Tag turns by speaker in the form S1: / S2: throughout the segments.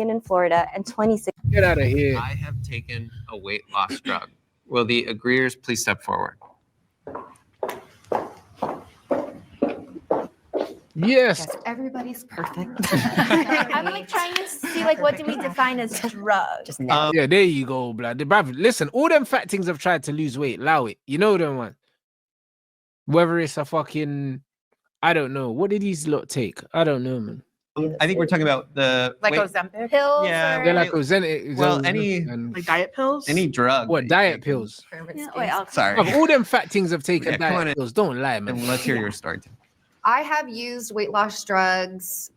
S1: in Florida and 26.
S2: Get out of here.
S3: I have taken a weight loss drug. Will the agreeers please step forward?
S2: Yes.
S4: Everybody's perfect.
S1: I'm like trying to see like what do we define as drugs?
S2: Yeah, there you go, blood. Bruv, listen, all them fat things have tried to lose weight. Allow it. You know them one. Whether it's a fucking, I don't know. What did these lot take? I don't know, man.
S5: I think we're talking about the
S6: Like
S5: wait,
S6: Ozempic?
S1: Pills?
S5: Yeah,
S1: or...
S2: They're like Ozempic.
S5: well, any
S6: Like diet pills?
S5: any drug.
S2: What, diet pills?
S1: Yeah, wait, I'll...
S5: Sorry.
S2: Bruv, all them fat things have taken
S5: Yeah, come on
S2: diet
S5: in.
S2: pills. Don't lie, man.
S5: And let's hear your story.
S4: I have used weight loss drugs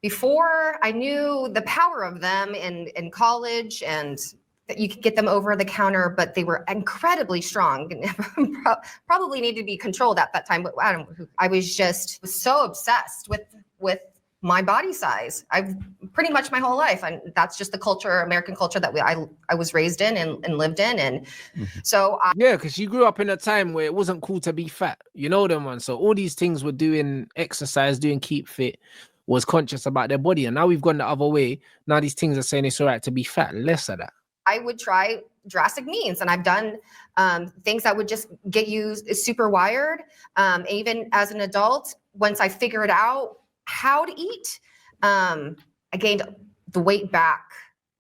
S4: before I knew the power of them in college, and that you could get them over the counter, but they were incredibly strong and probably needed to be controlled at that time. But I was just so obsessed with my body size. I've pretty much my whole life, and that's just the culture, American culture that I was raised in and lived in, and so
S2: Yeah, because you grew up in a time where it wasn't cool to be fat. You know them one. So all these things were doing exercise, doing keep fit, was conscious about their body. And now we've gone the other way. Now these things are saying it's all right to be fat. Less of that.
S4: I would try drastic means, and I've done things that would just get you super wired. Even as an adult, once I figured out how to eat, I gained the weight back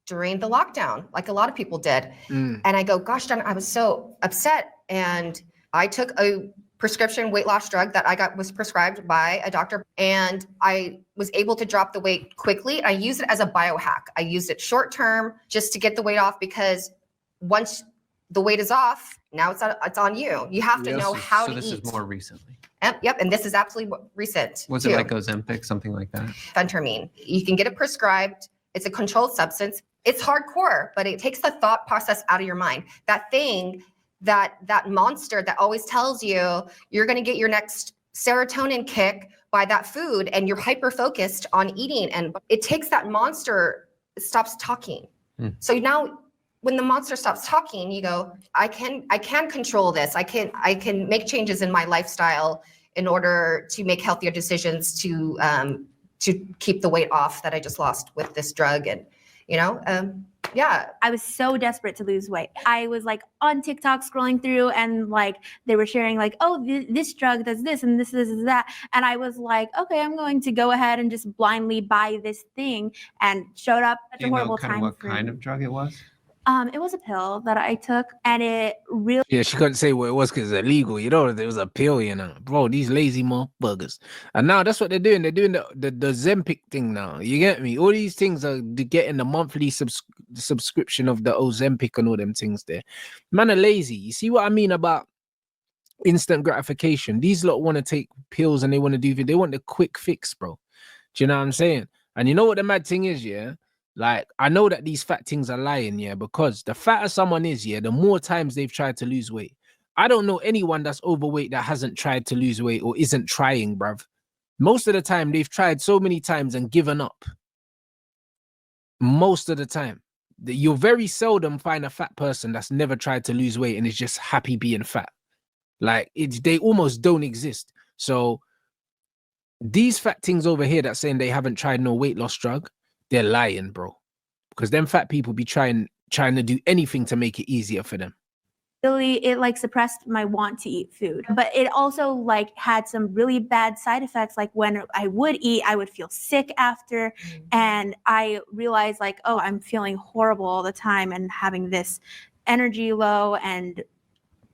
S4: during the lockdown, like a lot of people did. And I go, gosh darn, I was so upset. And I took a prescription weight loss drug that was prescribed by a doctor, and I was able to drop the weight quickly. I used it as a biohack. I used it short term just to get the weight off, because once the weight is off, now it's on you. You have to know how to eat.
S5: So this is more recently.
S4: Yep, and this is absolutely recent.
S5: Was
S4: too.
S5: it like Ozempic, something like that?
S4: Phentermine. You can get it prescribed. It's a controlled substance. It's hardcore, but it takes the thought process out of your mind. That thing, that monster that always tells you you're going to get your next serotonin kick by that food, and you're hyper focused on eating, and it takes that monster, it stops talking. So now when the monster stops talking, you go, I can control this. I can make changes in my lifestyle in order to make healthier decisions to keep the weight off that I just lost with this drug. And yeah.
S1: I was so desperate to lose weight. I was like on TikTok scrolling through, and like they were sharing like, oh, this drug does this and this is that. And I was like, okay, I'm going to go ahead and just blindly buy this thing, and showed up at a horrible time.
S5: What kind of drug it was?
S1: It was a pill that I took, and it really...
S2: Yeah, she couldn't say what it was because it's illegal. You know, there was a pill, you know. Bro, these lazy motherfuckers. And now that's what they're doing. They're doing the OZEMPIC thing now. You get me? All these things are getting the monthly subscription of the OZEMPIC and all them things there. Man are lazy. You see what I mean about instant gratification? These lot want to take pills and they want to they want the quick fix, bro. Do you know what I'm saying? And you know what the mad thing is, yeah? Like, I know that these fat things are lying, yeah, because the fatter someone is, yeah, the more times they've tried to lose weight. I don't know anyone that's overweight that hasn't tried to lose weight or isn't trying, bruv. Most of the time, they've tried so many times and given up. Most of the time. You'll very seldom find a fat person that's never tried to lose weight and is just happy being fat. Like, they almost don't exist. So, these fat things over here that saying they haven't tried no weight loss drug, they're lying, bro. Because them fat people be trying to do anything to make it easier for them.
S1: Really, it like suppressed my want to eat food, but it also like had some really bad side effects. Like when I would eat, I would feel sick after, and I realized like, oh, I'm feeling horrible all the time and having this energy low and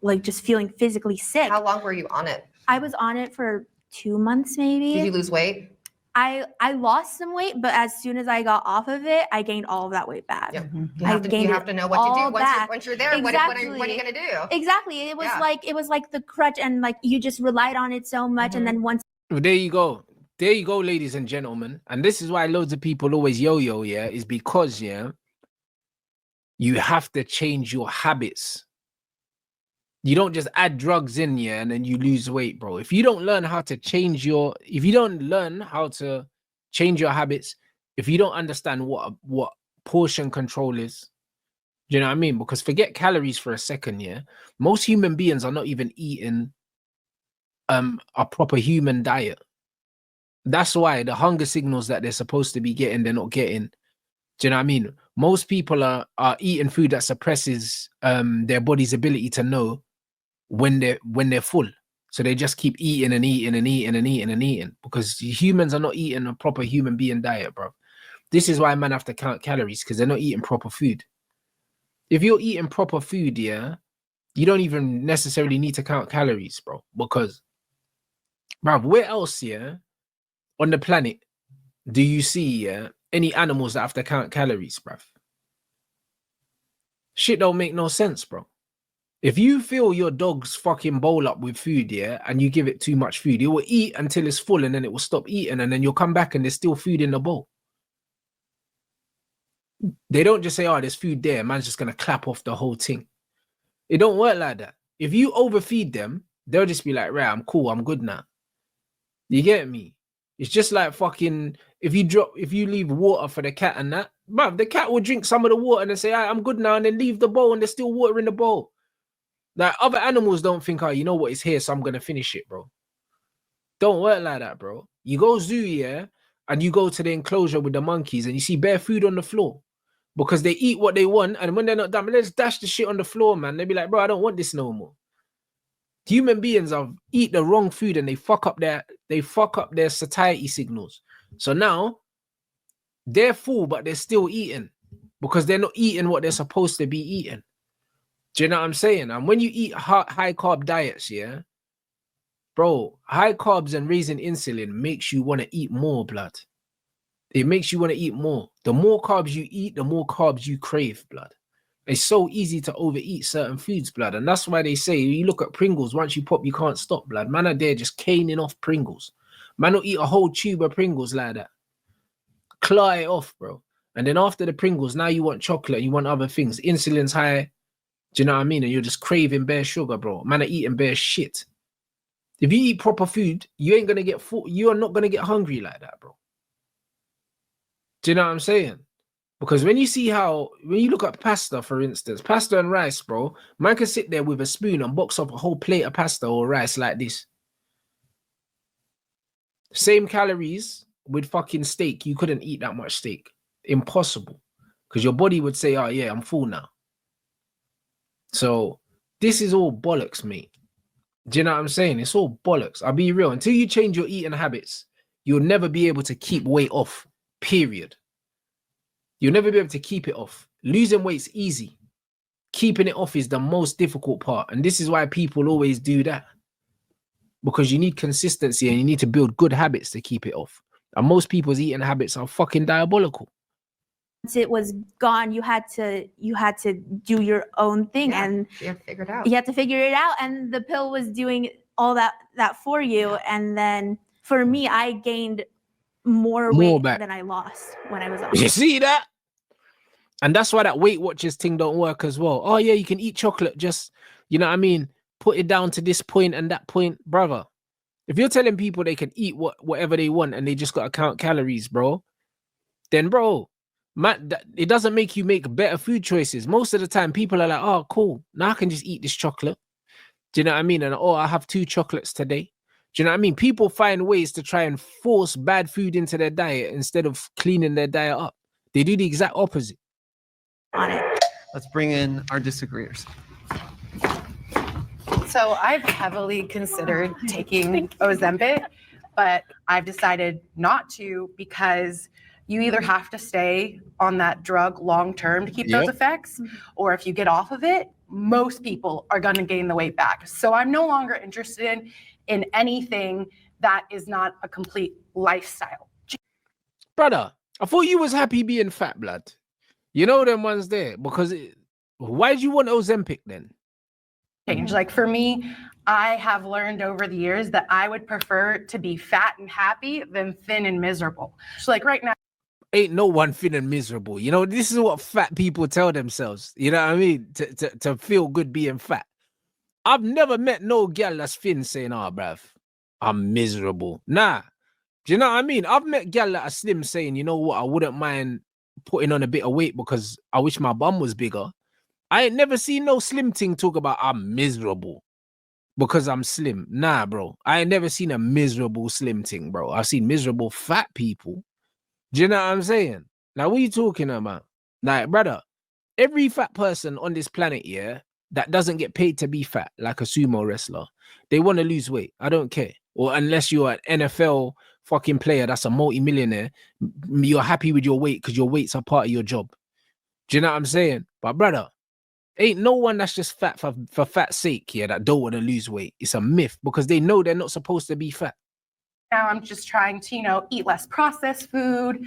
S1: like just feeling physically sick.
S4: How long were you on it?
S1: I was on it for 2 months, maybe.
S4: Did you lose weight?
S1: I lost some weight, but as soon as I got off of it, I gained all of that weight back.
S4: Yep. You have to know what to do once you're there.
S1: Exactly.
S4: What are you gonna do?
S1: Exactly. It was like the crutch, and like you just relied on it so much, and then once.
S2: Well, there you go, ladies and gentlemen. And this is why loads of people always yo-yo, yeah, is because you have to change your habits. You don't just add drugs in, yeah, and then you lose weight, bro. If you don't learn how to change your habits, if you don't understand what portion control is, do you know what I mean? Because forget calories for a second, yeah. Most human beings are not even eating a proper human diet. That's why the hunger signals that they're supposed to be getting, they're not getting. Do you know what I mean? Most people are eating food that suppresses their body's ability to know when they're full. So they just keep eating and eating and eating and eating and eating because humans are not eating a proper human being diet, bro. This is why men have to count calories because they're not eating proper food. If you're eating proper food, yeah, you don't even necessarily need to count calories, bro. Because, bro, where else, yeah, on the planet do you see, yeah, any animals that have to count calories, bro? Shit don't make no sense, bro. If you fill your dog's fucking bowl up with food, yeah, and you give it too much food, it will eat until it's full and then it will stop eating and then you'll come back and there's still food in the bowl. They don't just say, oh, there's food there, man's just going to clap off the whole thing. It don't work like that. If you overfeed them, they'll just be like, right, I'm cool, I'm good now. You get me? It's just like fucking, if you leave water for the cat and that, bruv, the cat will drink some of the water and then say, all right, I'm good now, and then leave the bowl and there's still water in the bowl. Like other animals don't think, oh, you know what, it's here, so I'm going to finish it, bro. Don't work like that, bro. You go zoo, yeah, and you go to the enclosure with the monkeys and you see bare food on the floor because they eat what they want. And when they're not done, let's dash the shit on the floor, man. They be like, bro, I don't want this no more. Human beings eat the wrong food and they fuck up their satiety signals. So now they're full, but they're still eating because they're not eating what they're supposed to be eating. Do you know what I'm saying? And when you eat high carb diets, yeah, bro, high carbs and raising insulin makes you want to eat more, blood. It makes you want to eat more. The more carbs you eat, the more carbs you crave, blood. It's so easy to overeat certain foods, blood. And that's why they say, you look at Pringles, once you pop, you can't stop, blood. Man are there just caning off Pringles. Man will eat a whole tube of Pringles like that. Claw it off, bro. And then after the Pringles, now you want chocolate, you want other things. Insulin's high. Do you know what I mean? And you're just craving bare sugar, bro. Man are eating bare shit. If you eat proper food, you ain't going to get full. You are not going to get hungry like that, bro. Do you know what I'm saying? Because when you look at pasta, for instance, pasta and rice, bro, man can sit there with a spoon and box up a whole plate of pasta or rice like this. Same calories with fucking steak. You couldn't eat that much steak. Impossible. Because your body would say, oh yeah, I'm full now. So this is all bollocks, mate. Do you know what I'm saying? It's all bollocks. I'll be real. Until you change your eating habits, you'll never be able to keep weight off, period. You'll never be able to keep it off. Losing weight's easy. Keeping it off is the most difficult part. And this is why people always do that. Because you need consistency and you need to build good habits to keep it off. And most people's eating habits are fucking diabolical.
S1: Once it was gone, you had to do your own thing,
S4: Yeah,
S1: and
S4: you have to figure it out.
S1: you had to figure it out. And the pill was doing all that for you. And then for me, I gained more weight
S2: back
S1: than I lost when I was on.
S2: You see that? And that's why that Weight Watchers thing don't work as well. Oh yeah, you can eat chocolate, just, you know what I mean, put it down to this point and that point, brother. If you're telling people they can eat whatever they want and they just got to count calories, bro, then bro, man, it doesn't make you make better food choices. Most of the time, people are like, oh, cool, now I can just eat this chocolate. Do you know what I mean? And oh, I have 2 chocolates today. Do you know what I mean? People find ways to try and force bad food into their diet instead of cleaning their diet up. They do the exact opposite.
S1: On it.
S5: Let's bring in our disagreeers.
S6: So I've heavily considered taking Ozempic, but I've decided not to because you either have to stay on that drug long term to keep those effects, or if you get off of it, most people are going to gain the weight back. So I'm no longer interested in anything that is not a complete lifestyle.
S2: Brother, I thought you was happy being fat, blood. You know them ones there. Because why do you want Ozempic then?
S6: Change. Like for me, I have learned over the years that I would prefer to be fat and happy than thin and miserable. So like right now,
S2: Ain't no one thin and miserable. You know, this is what fat people tell themselves. You know what I mean? To feel good being fat. I've never met no girl that's thin saying, oh, bruv, I'm miserable. Nah. Do you know what I mean? I've met girl that are slim saying, you know what, I wouldn't mind putting on a bit of weight because I wish my bum was bigger. I ain't never seen no slim thing talk about I'm miserable because I'm slim. Nah, bro. I ain't never seen a miserable slim thing, bro. I've seen miserable fat people. Do you know what I'm saying? Like, what are you talking about? Like, brother, every fat person on this planet, yeah, that doesn't get paid to be fat, like a sumo wrestler, they want to lose weight. I don't care. Or unless you're an NFL fucking player that's a multi-millionaire, you're happy with your weight because your weights are part of your job. Do you know what I'm saying? But brother, ain't no one that's just fat for fat's sake, yeah, that don't want to lose weight. It's a myth because they know they're not supposed to be fat.
S6: Now I'm just trying to, eat less processed food,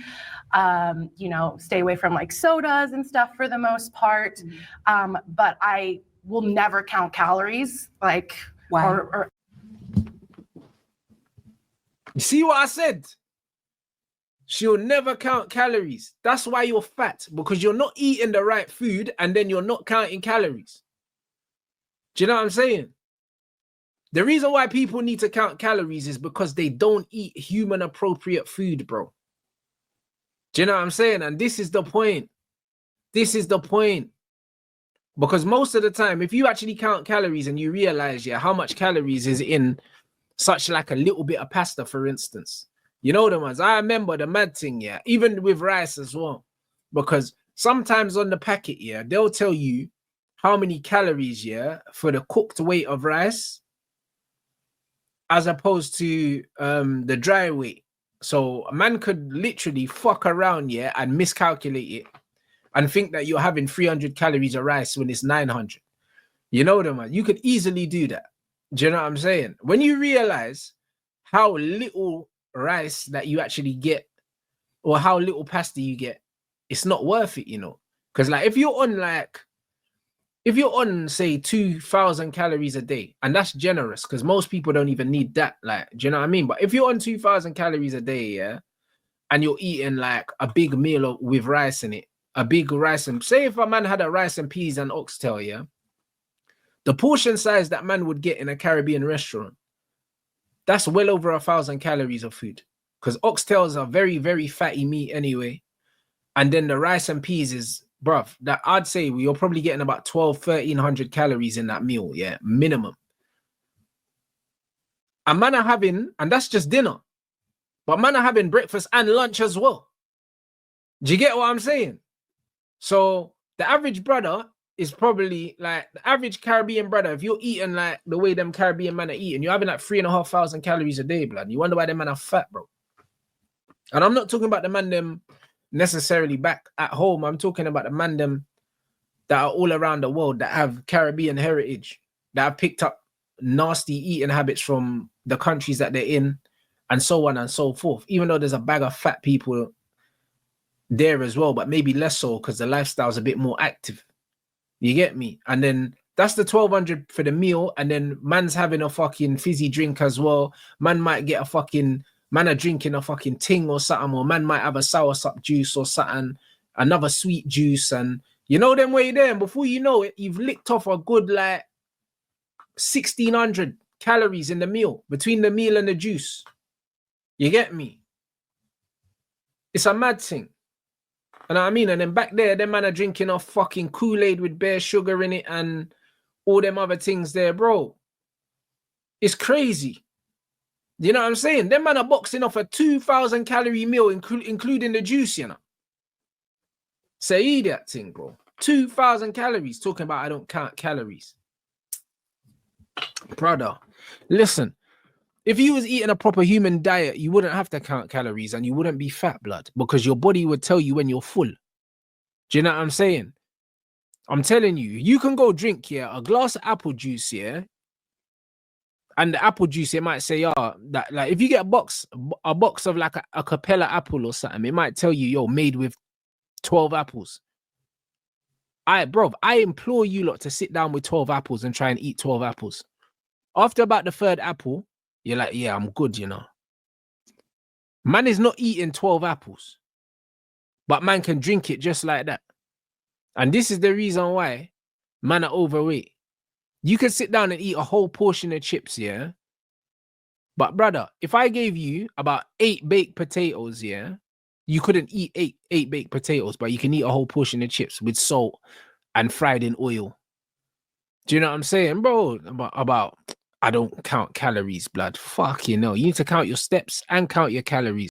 S6: stay away from like sodas and stuff for the most part. But I will never count calories, like, or
S2: You see what I said? She'll never count calories. That's why you're fat, because you're not eating the right food and then you're not counting calories. Do you know what I'm saying? The reason why people need to count calories is because they don't eat human appropriate food, bro. Do you know what I'm saying? And this is the point. This is the point. Because most of the time, if you actually count calories and you realize, yeah, how much calories is in such like a little bit of pasta, for instance. You know the ones. I remember the mad thing, yeah, even with rice as well. Because sometimes on the packet, yeah, they'll tell you how many calories, yeah, for the cooked weight of rice as opposed to the dry weight. So a man could literally fuck around, yeah, and miscalculate it and think that you're having 300 calories of rice when it's 900. You know the man. You could easily do that. Do you know what I'm saying? When you realize how little rice that you actually get or how little pasta you get, it's not worth it, because like if you're on say 2,000 calories a day, and that's generous because most people don't even need that, like, do you know what I mean? But if you're on 2,000 calories a day, yeah, and you're eating like a big meal with rice in it, a big rice, and say if a man had a rice and peas and oxtail, yeah, the portion size that man would get in a Caribbean restaurant, that's well over 1,000 calories of food. Because oxtails are very, very fatty meat anyway. And then the rice and peas is, bruv, that I'd say you're probably getting about 1,300 calories in that meal, yeah, minimum. And man are having, and that's just dinner, but man are having breakfast and lunch as well. Do you get what I'm saying? So the average brother is probably like the average Caribbean brother. If you're eating like the way them Caribbean men are eating, you're having like 3,500 calories a day, blood. You wonder why them men are fat, bro. And I'm not talking about the man them necessarily back at home. I'm talking about the man them that are all around the world that have Caribbean heritage, that have picked up nasty eating habits from the countries that they're in, and so on and so forth. Even though there's a bag of fat people there as well, but maybe less so because the lifestyle's a bit more active. You get me? And then that's the 1,200 for the meal. And then man's having a fucking fizzy drink as well. Man might get a fucking, man are drinking a fucking ting or something, or man might have a soursop juice or something, another sweet juice. And you know them way there. And before you know it, you've licked off a good like 1,600 calories in the meal, between the meal and the juice. You get me? It's a mad thing. You know what I mean? And then back there, them man are drinking off fucking Kool-Aid with bare sugar in it and all them other things there, bro. It's crazy. You know what I'm saying? Them man are boxing off a 2,000 calorie meal, including the juice, you know. Say that thing, bro. 2,000 calories. Talking about I don't count calories. Brother, listen. If you was eating a proper human diet, you wouldn't have to count calories and you wouldn't be fat, blood, because your body would tell you when you're full. Do you know what I'm saying? I'm telling you, you can go drink, yeah, a glass of apple juice, yeah, and the apple juice, it might say, that like if you get a box of like a Capella apple or something, it might tell you, yo, made with 12 apples. I implore you lot to sit down with 12 apples and try and eat 12 apples. After about the third apple, you're like, yeah, I'm good, you know. Man is not eating 12 apples, but man can drink it just like that. And this is the reason why man are overweight. You can sit down and eat a whole portion of chips, yeah? But brother, if I gave you about 8 baked potatoes, yeah, you couldn't eat eight baked potatoes, but you can eat a whole portion of chips with salt and fried in oil. Do you know what I'm saying, bro? About I don't count calories, blood. Fuck, you know. You need to count your steps and count your calories.